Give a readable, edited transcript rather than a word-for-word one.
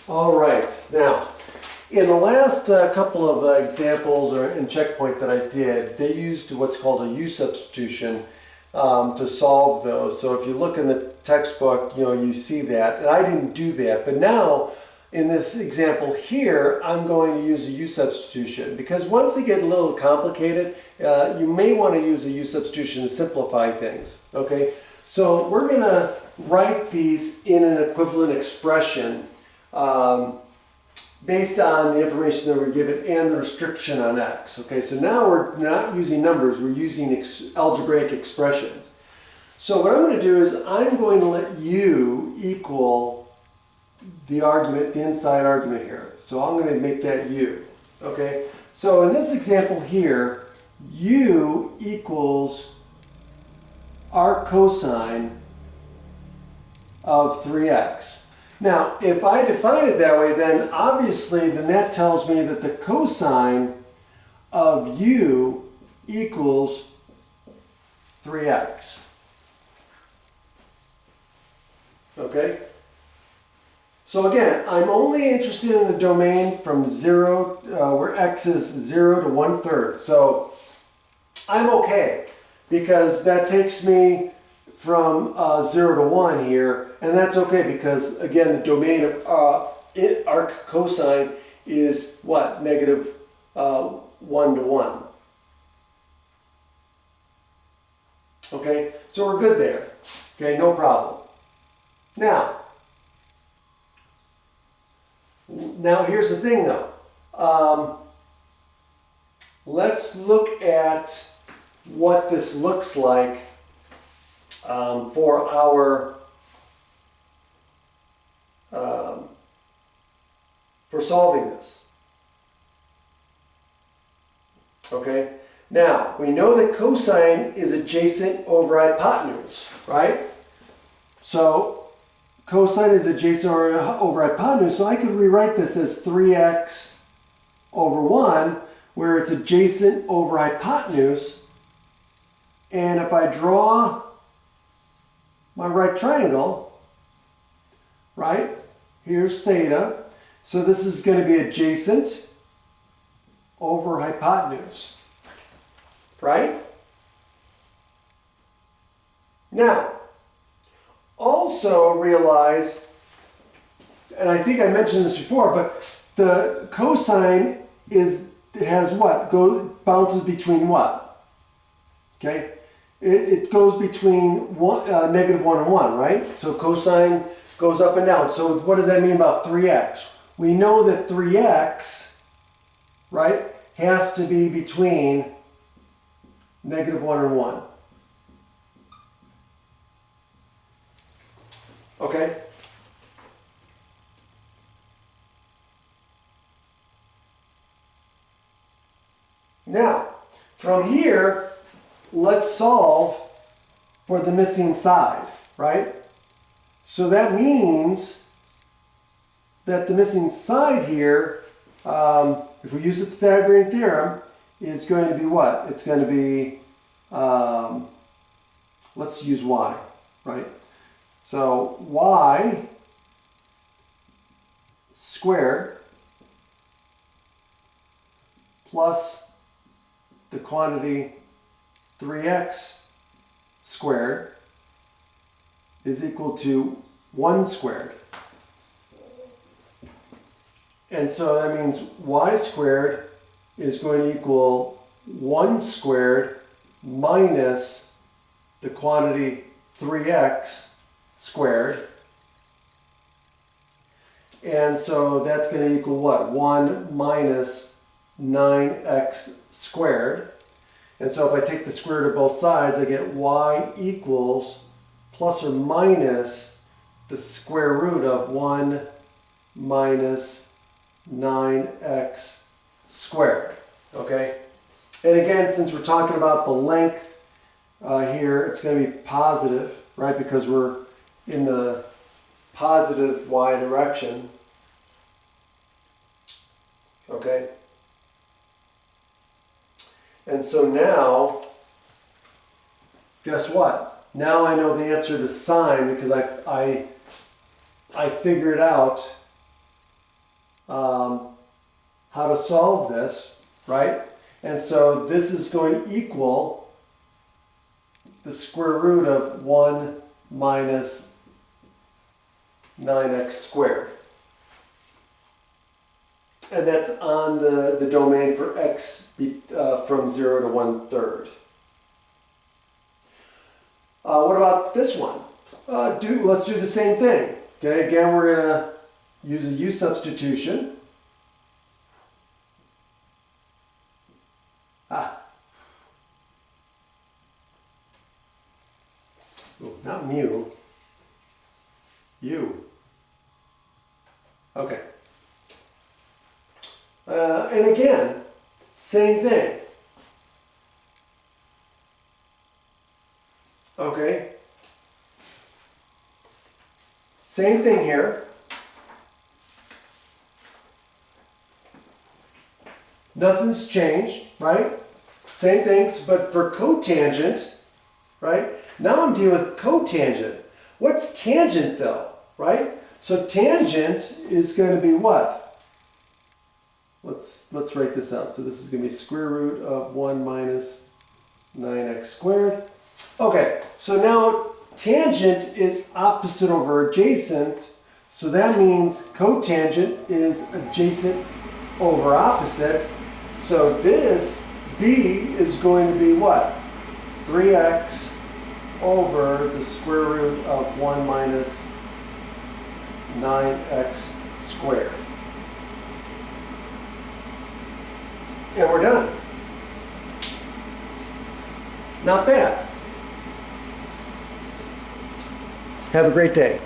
All right, now, in the last couple of examples in Checkpoint that I did, they used what's called a U substitution to solve those. So if you look in the textbook, you see that, and I didn't do that. But now, in this example here, I'm going to use a U substitution because once they get a little complicated, you may want to use a U substitution to simplify things. Okay, so we're going to write these in an equivalent expression based on the information that we're given and the restriction on x. Okay, so now we're not using numbers, we're using algebraic expressions. So what I'm going to do is I'm going to let u equal the argument, the inside argument here. So I'm going to make that u. Okay, so in this example here, u equals arc cosine of 3x. Now, if I define it that way, then obviously that tells me that the cosine of u equals 3x. Okay? So again, I'm only interested in the domain from 0, where x is 0 to 1/3. So I'm okay, because that takes me from 0 to 1 here, and that's okay because, again, the domain of arc cosine is what? Negative 1 to 1. Okay, so we're good there. Okay, no problem. Now here's the thing though. Let's look at what this looks like for our for solving this. Okay, now we know that cosine is adjacent over hypotenuse, right? So cosine is adjacent over hypotenuse, so I could rewrite this as 3x over 1, where it's adjacent over hypotenuse. And if I draw my right triangle, right, here's theta. So this is going to be adjacent over hypotenuse, right? Now, also realize, and I think I mentioned this before, but the cosine has what? Bounces between what? Okay? It goes between negative 1 and 1, right? So cosine goes up and down. So what does that mean about 3x? We know that 3x, right, has to be between negative 1 and 1. Okay? Now, from here, let's solve for the missing side, right? So that means that the missing side here, if we use the Pythagorean theorem, is going to be what? It's going to be, let's use y, right? So y squared plus the quantity 3x squared is equal to 1 squared. And so that means y squared is going to equal 1 squared minus the quantity 3x squared. And so that's going to equal what? 1 minus 9x squared. And so if I take the square root of both sides, I get y equals plus or minus the square root of 1 minus 9x squared. Okay? And again, since we're talking about the length here, it's going to be positive, right? Because we're in the positive y direction. Okay? And so now, guess what? Now I know the answer to sine because I figured out how to solve this, right? And so this is going to equal the square root of 1 minus 9x squared. And that's on the domain for x from 0 to 1/3. What about this one? Let's do the same thing. Okay, again, we're going to use a u substitution. Oh, not mu. U. Okay. And again, same thing. Okay. Same thing here. Nothing's changed, right? Same things, but for cotangent, right? Now I'm dealing with cotangent. What's tangent though, right? So tangent is going to be what? Let's write this out. So this is going to be square root of 1 minus 9x squared. Okay, so now tangent is opposite over adjacent. So that means cotangent is adjacent over opposite. So this b is going to be what? 3x over the square root of 1 minus 9x squared. And we're done. Not bad. Have a great day.